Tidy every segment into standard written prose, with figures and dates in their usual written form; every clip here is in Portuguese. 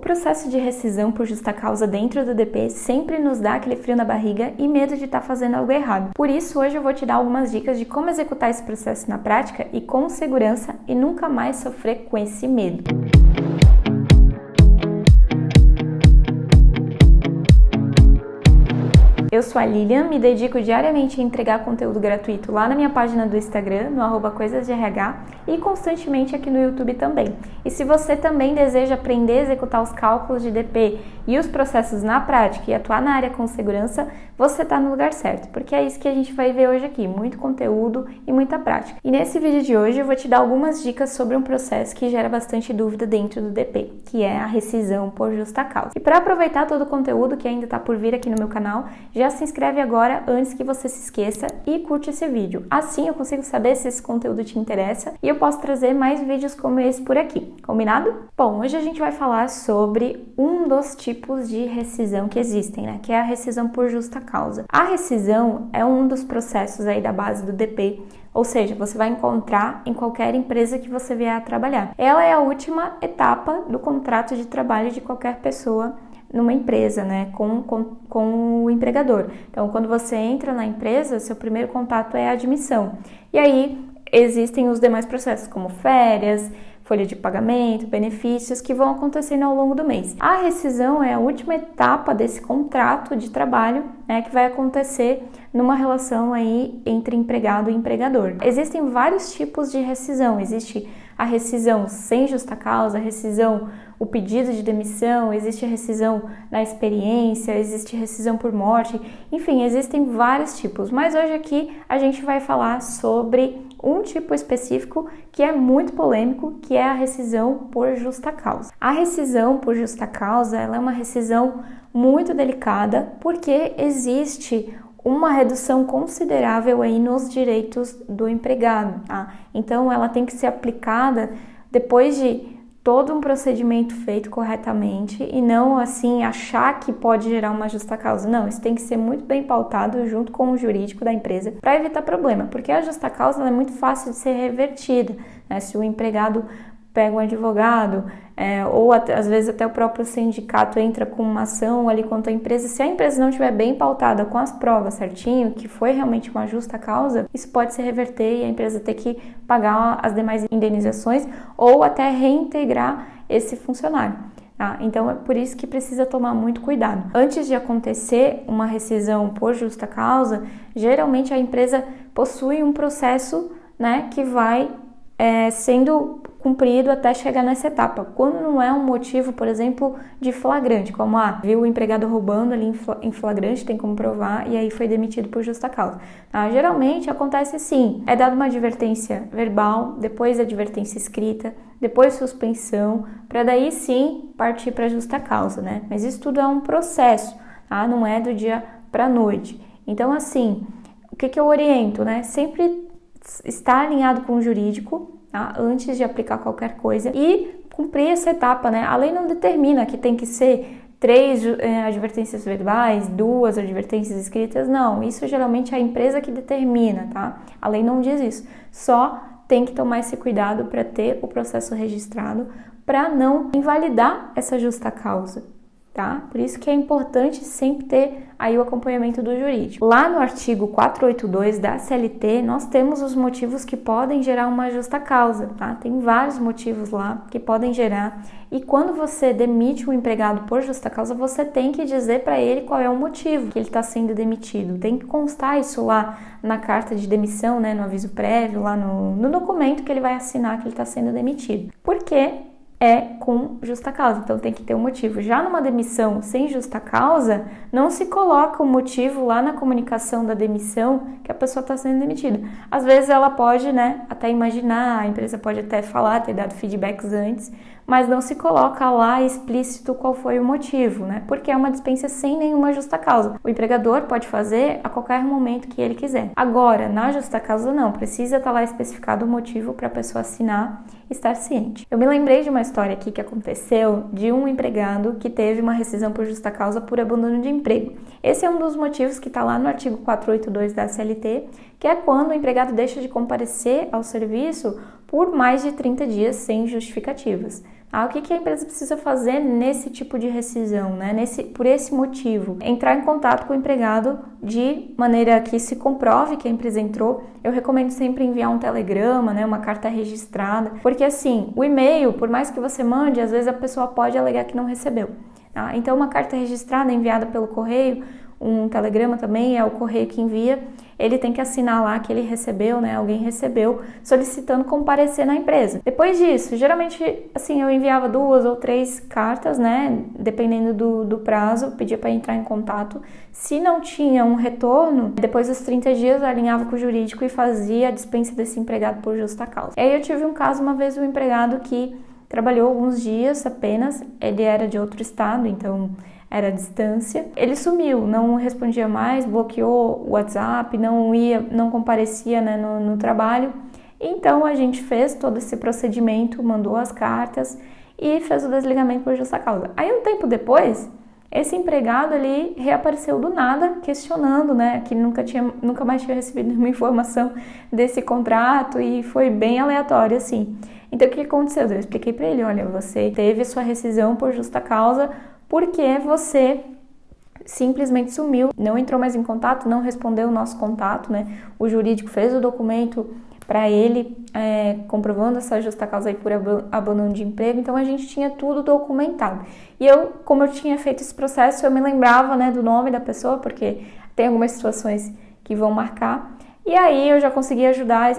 processo de rescisão por justa causa dentro do DP sempre nos dá aquele frio na barriga e medo de estar fazendo algo errado. Por isso, hoje eu vou te dar algumas dicas de como executar esse processo na prática e com segurança e nunca mais sofrer com esse medo. Eu sou a Lilian, me dedico diariamente a entregar conteúdo gratuito lá na minha página do Instagram, no @coisasdrh, e constantemente aqui no YouTube também. E se você também deseja aprender a executar os cálculos de DP e os processos na prática e atuar na área com segurança, você está no lugar certo, porque é isso que a gente vai ver hoje aqui, muito conteúdo e muita prática. E nesse vídeo de hoje eu vou te dar algumas dicas sobre um processo que gera bastante dúvida dentro do DP, que é a rescisão por justa causa. E para aproveitar todo o conteúdo que ainda está por vir aqui no meu canal, já se inscreve agora antes que você se esqueça e curte esse vídeo. Assim eu consigo saber se esse conteúdo te interessa e eu posso trazer mais vídeos como esse por aqui. Combinado? Bom, hoje a gente vai falar sobre um dos tipos de rescisão que existem, né? Que é a rescisão por justa causa. A rescisão é um dos processos aí da base do DP, ou seja, você vai encontrar em qualquer empresa que você vier a trabalhar. Ela é a última etapa do contrato de trabalho de qualquer pessoa numa empresa, né, com o empregador. Então, quando você entra na empresa, seu primeiro contato é a admissão. E aí, existem os demais processos, como férias, folha de pagamento, benefícios, que vão acontecendo ao longo do mês. A rescisão é a última etapa desse contrato de trabalho, né, que vai acontecer numa relação aí entre empregado e empregador. Existem vários tipos de rescisão. Existe a rescisão sem justa causa, a rescisão, o pedido de demissão, existe a rescisão na experiência, existe rescisão por morte, enfim, existem vários tipos. Mas hoje aqui a gente vai falar sobre um tipo específico que é muito polêmico, que é a rescisão por justa causa. A rescisão por justa causa, ela é uma rescisão muito delicada porque existe uma redução considerável aí nos direitos do empregado, tá? Então ela tem que ser aplicada depois de todo um procedimento feito corretamente e não assim achar que pode gerar uma justa causa. Não, isso tem que ser muito bem pautado junto com o jurídico da empresa para evitar problema, porque a justa causa ela é muito fácil de ser revertida, né? Se o empregado pega um advogado, ou às vezes até o próprio sindicato entra com uma ação ali contra a empresa, se a empresa não estiver bem pautada com as provas certinho, que foi realmente uma justa causa, isso pode se reverter e a empresa ter que pagar as demais indenizações ou até reintegrar esse funcionário. Tá? Então é por isso que precisa tomar muito cuidado. Antes de acontecer uma rescisão por justa causa, geralmente a empresa possui um processo, né, que vai sendo cumprido até chegar nessa etapa. Quando não é um motivo, por exemplo, de flagrante, como viu o empregado roubando ali em flagrante, tem como provar, e aí foi demitido por justa causa. Tá? Geralmente acontece assim, é dada uma advertência verbal, depois advertência escrita, depois suspensão, para daí sim partir para justa causa, né? Mas isso tudo é um processo, tá? Não é do dia para a noite. Então assim, o que eu oriento, né? Sempre estar alinhado com o jurídico, tá? Antes de aplicar qualquer coisa e cumprir essa etapa, né? A lei não determina que tem que ser 3 advertências verbais, 2 advertências escritas, não. Isso geralmente é a empresa que determina, tá? A lei não diz isso. Só tem que tomar esse cuidado para ter o processo registrado, para não invalidar essa justa causa, tá? Por isso que é importante sempre ter aí o acompanhamento do jurídico. Lá no artigo 482 da CLT, nós temos os motivos que podem gerar uma justa causa, tá? Tem vários motivos lá que podem gerar. E quando você demite um empregado por justa causa, você tem que dizer para ele qual é o motivo que ele está sendo demitido. Tem que constar isso lá na carta de demissão, né? No aviso prévio, lá no documento que ele vai assinar que ele está sendo demitido. Por quê? É com justa causa, então tem que ter um motivo. Já numa demissão sem justa causa, não se coloca o motivo lá na comunicação da demissão que a pessoa está sendo demitida. Às vezes ela pode, né, até imaginar, a empresa pode até falar, ter dado feedbacks antes, mas não se coloca lá explícito qual foi o motivo, né? Porque é uma dispensa sem nenhuma justa causa. O empregador pode fazer a qualquer momento que ele quiser. Agora, na justa causa não, precisa estar lá especificado o motivo para a pessoa assinar e estar ciente. Eu me lembrei de uma história aqui que aconteceu de um empregado que teve uma rescisão por justa causa por abandono de emprego. Esse é um dos motivos que está lá no artigo 482 da CLT, que é quando o empregado deixa de comparecer ao serviço por mais de 30 dias sem justificativas. O que a empresa precisa fazer nesse tipo de rescisão, né? Por esse motivo, entrar em contato com o empregado de maneira que se comprove que a empresa entrou. Eu recomendo sempre enviar um telegrama, né? Uma carta registrada, porque assim, o e-mail, por mais que você mande, às vezes a pessoa pode alegar que não recebeu. Tá? Então, uma carta registrada enviada pelo correio, um telegrama também é o correio que envia, ele tem que assinar lá que ele recebeu, né? Alguém recebeu, solicitando comparecer na empresa. Depois disso, geralmente, assim, eu enviava 2 ou 3 cartas, né? Dependendo do prazo, pedia para entrar em contato. Se não tinha um retorno, depois dos 30 dias eu alinhava com o jurídico e fazia a dispensa desse empregado por justa causa. E aí eu tive um caso uma vez, um empregado que trabalhou alguns dias apenas, ele era de outro estado, então era a distância. Ele sumiu, não respondia mais, bloqueou o WhatsApp, não comparecia, né, no trabalho. Então a gente fez todo esse procedimento, mandou as cartas e fez o desligamento por justa causa. Aí um tempo depois, esse empregado ali reapareceu do nada, questionando, né, que nunca mais tinha recebido nenhuma informação desse contrato e foi bem aleatório assim. Então o que aconteceu? Eu expliquei para ele, olha, você teve sua rescisão por justa causa porque você simplesmente sumiu, não entrou mais em contato, não respondeu o nosso contato, né? O jurídico fez o documento para ele, comprovando essa justa causa aí por abandono de emprego, então a gente tinha tudo documentado. E eu, como eu tinha feito esse processo, eu me lembrava, né, do nome da pessoa, porque tem algumas situações que vão marcar. E aí eu já consegui ajudar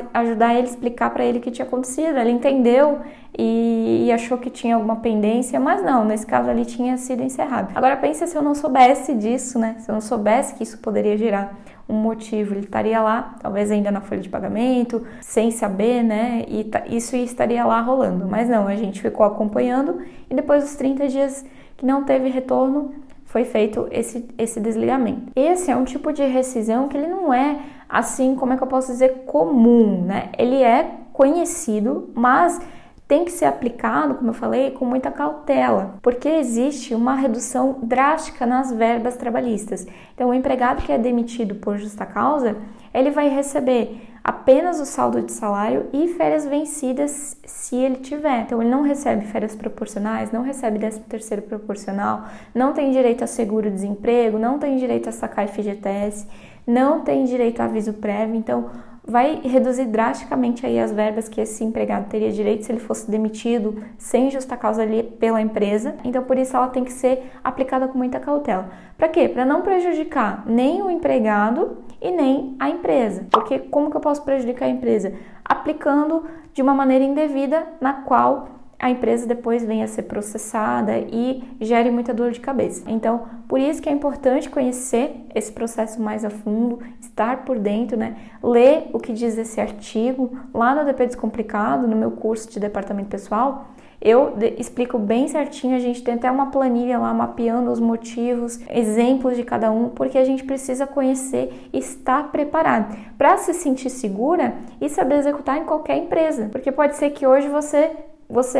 ele, explicar para ele o que tinha acontecido. Ele entendeu e achou que tinha alguma pendência, mas não, nesse caso ali tinha sido encerrado. Agora pensa se eu não soubesse disso, né? Se eu não soubesse que isso poderia gerar um motivo, ele estaria lá, talvez ainda na folha de pagamento, sem saber, né? E isso estaria lá rolando. Mas não, a gente ficou acompanhando e depois dos 30 dias que não teve retorno, foi feito esse desligamento. Esse é um tipo de rescisão que ele não é assim, como é que eu posso dizer, comum, né? Ele é conhecido, mas tem que ser aplicado, como eu falei, com muita cautela, porque existe uma redução drástica nas verbas trabalhistas. Então, o empregado que é demitido por justa causa, ele vai receber apenas o saldo de salário e férias vencidas se ele tiver. Então, ele não recebe férias proporcionais, não recebe 13º proporcional, não tem direito a seguro-desemprego, não tem direito a sacar FGTS, não tem direito a aviso prévio. Então, vai reduzir drasticamente aí as verbas que esse empregado teria direito se ele fosse demitido sem justa causa ali pela empresa. Então, por isso, ela tem que ser aplicada com muita cautela. Para quê? Para não prejudicar nem o empregado e nem a empresa. Porque como que eu posso prejudicar a empresa? Aplicando de uma maneira indevida na qual a empresa depois venha a ser processada e gere muita dor de cabeça. Então, por isso que é importante conhecer esse processo mais a fundo, estar por dentro, né? Ler o que diz esse artigo. Lá no DP Descomplicado, no meu curso de departamento pessoal, eu explico bem certinho, a gente tem até uma planilha lá mapeando os motivos, exemplos de cada um, porque a gente precisa conhecer e estar preparado para se sentir segura e saber executar em qualquer empresa. Porque pode ser que hoje você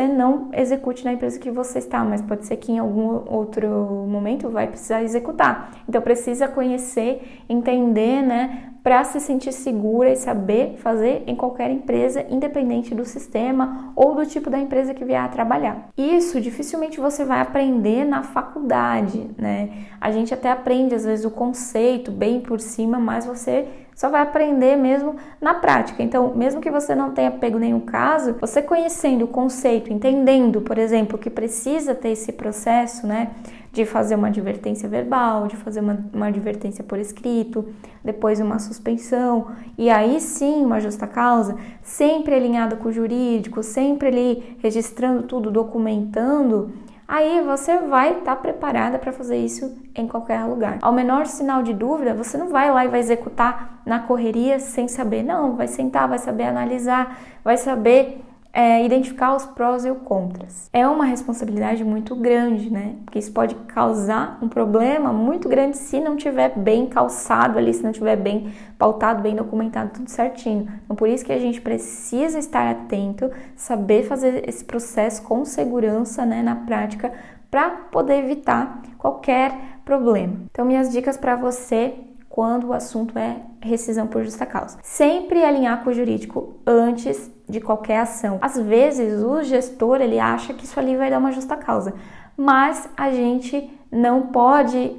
não execute na empresa que você está, mas pode ser que em algum outro momento vai precisar executar. Então precisa conhecer, entender, né, para se sentir segura e saber fazer em qualquer empresa, independente do sistema ou do tipo da empresa que vier a trabalhar. Isso dificilmente você vai aprender na faculdade, né? A gente até aprende às vezes o conceito bem por cima, mas você só vai aprender mesmo na prática. Então, mesmo que você não tenha pego nenhum caso, você conhecendo o conceito, entendendo, por exemplo, que precisa ter esse processo, né, de fazer uma advertência verbal, de fazer uma advertência por escrito, depois uma suspensão, e aí sim uma justa causa, sempre alinhado com o jurídico, sempre ali registrando tudo, documentando, aí você vai estar preparada para fazer isso em qualquer lugar. Ao menor sinal de dúvida, você não vai lá e vai executar na correria sem saber. Não, vai sentar, vai saber analisar, vai saber identificar os prós e os contras. É uma responsabilidade muito grande, né? Porque isso pode causar um problema muito grande se não tiver bem calçado ali, se não tiver bem pautado, bem documentado, tudo certinho. Então, por isso que a gente precisa estar atento, saber fazer esse processo com segurança, né, na prática, para poder evitar qualquer problema. Então, minhas dicas para você quando o assunto é rescisão por justa causa. Sempre alinhar com o jurídico antes de qualquer ação. Às vezes o gestor ele acha que isso ali vai dar uma justa causa, mas a gente não pode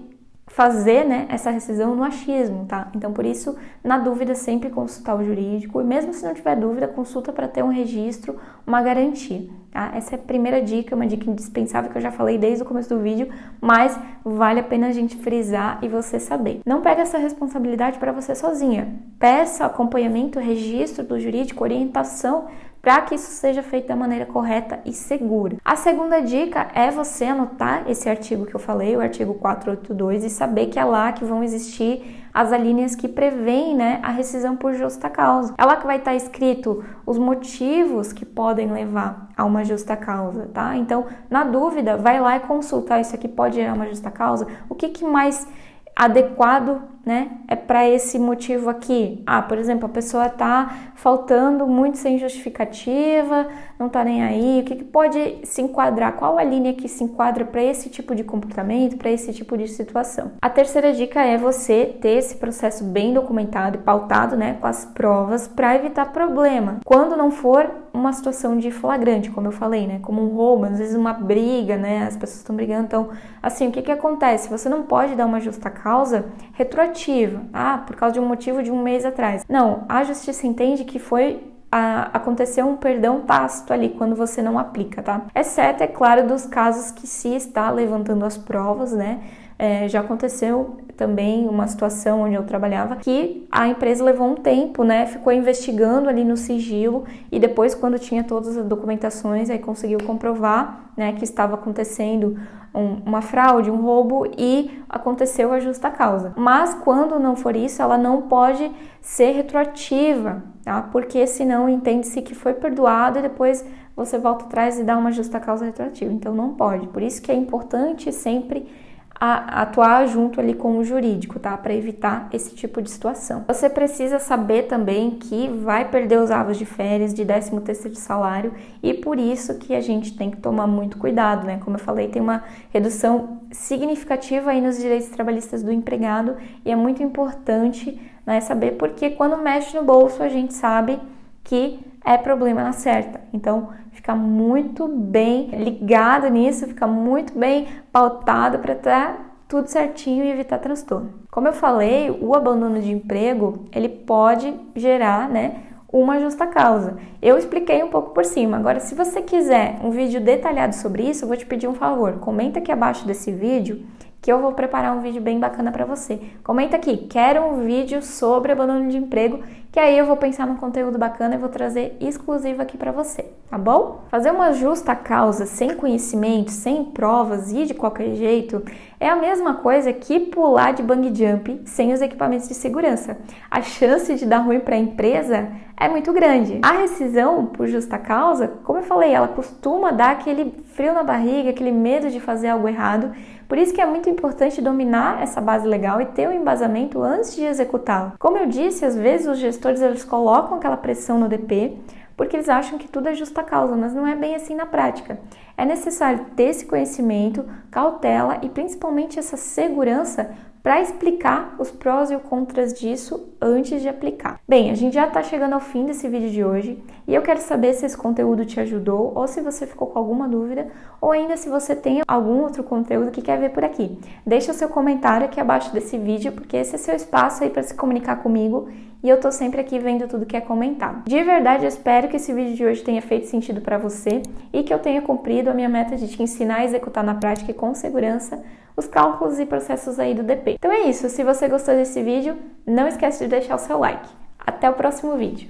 fazer, né, essa rescisão no achismo, tá? Então, por isso, na dúvida, sempre consultar o jurídico e mesmo se não tiver dúvida, consulta para ter um registro, uma garantia, tá? Essa é a primeira dica, uma dica indispensável que eu já falei desde o começo do vídeo, mas vale a pena a gente frisar e você saber. Não pega essa responsabilidade para você sozinha. Peça acompanhamento, registro do jurídico, orientação, para que isso seja feito da maneira correta e segura. A segunda dica é você anotar esse artigo que eu falei, o artigo 482, e saber que é lá que vão existir as alíneas que prevêem, né, a rescisão por justa causa. É lá que vai estar escrito os motivos que podem levar a uma justa causa, tá? Então, na dúvida, vai lá e consultar, isso aqui pode gerar uma justa causa? O que mais adequado, né, é para esse motivo aqui? Por exemplo, a pessoa tá faltando muito sem justificativa, não tá nem aí, o que pode se enquadrar? Qual a linha que se enquadra para esse tipo de comportamento, para esse tipo de situação? A terceira dica é você ter esse processo bem documentado e pautado, né, com as provas para evitar problema. Quando não for uma situação de flagrante, como eu falei, né, como um roubo, às vezes uma briga, né, as pessoas estão brigando, então, assim, o que acontece? Você não pode dar uma justa causa retroativa, por causa de um motivo de um mês atrás. Não, a justiça entende que aconteceu um perdão tácito ali quando você não aplica, tá? Exceto, é claro, dos casos que se está levantando as provas, né? Já aconteceu também uma situação onde eu trabalhava que a empresa levou um tempo, né? Ficou investigando ali no sigilo e depois, quando tinha todas as documentações, aí conseguiu comprovar, né, que estava acontecendo uma fraude, um roubo e aconteceu a justa causa. Mas quando não for isso, ela não pode ser retroativa, tá? Porque senão entende-se que foi perdoado e depois você volta atrás e dá uma justa causa retroativa. Então não pode. Por isso que é importante sempre atuar junto ali com o jurídico, tá? Para evitar esse tipo de situação. Você precisa saber também que vai perder os avos de férias, de 13º de salário, e por isso que a gente tem que tomar muito cuidado, né? Como eu falei, tem uma redução significativa aí nos direitos trabalhistas do empregado e é muito importante, né, saber, porque quando mexe no bolso a gente sabe que é problema na certa. Então, fica muito bem ligado nisso, fica muito bem pautado para estar tudo certinho e evitar transtorno. Como eu falei, o abandono de emprego, ele pode gerar, né, uma justa causa. Eu expliquei um pouco por cima. Agora, se você quiser um vídeo detalhado sobre isso, eu vou te pedir um favor. Comenta aqui abaixo desse vídeo que eu vou preparar um vídeo bem bacana para você. Comenta aqui, quero um vídeo sobre abandono de emprego, que aí eu vou pensar num conteúdo bacana e vou trazer exclusivo aqui para você, tá bom? Fazer uma justa causa sem conhecimento, sem provas e de qualquer jeito é a mesma coisa que pular de bungee jump sem os equipamentos de segurança. A chance de dar ruim para a empresa é muito grande. A rescisão por justa causa, como eu falei, ela costuma dar aquele frio na barriga, aquele medo de fazer algo errado. Por isso que é muito importante dominar essa base legal e ter um embasamento antes de executá-la. Como eu disse, às vezes os gestores eles colocam aquela pressão no DP porque eles acham que tudo é justa causa, mas não é bem assim na prática. É necessário ter esse conhecimento, cautela e principalmente essa segurança para explicar os prós e os contras disso antes de aplicar. Bem, a gente já está chegando ao fim desse vídeo de hoje e eu quero saber se esse conteúdo te ajudou ou se você ficou com alguma dúvida ou ainda se você tem algum outro conteúdo que quer ver por aqui. Deixa o seu comentário aqui abaixo desse vídeo porque esse é seu espaço aí para se comunicar comigo e eu tô sempre aqui vendo tudo que é comentado. De verdade, eu espero que esse vídeo de hoje tenha feito sentido para você e que eu tenha cumprido a minha meta de te ensinar a executar na prática e com segurança os cálculos e processos aí do DP. Então é isso, se você gostou desse vídeo, não esquece de deixar o seu like. Até o próximo vídeo!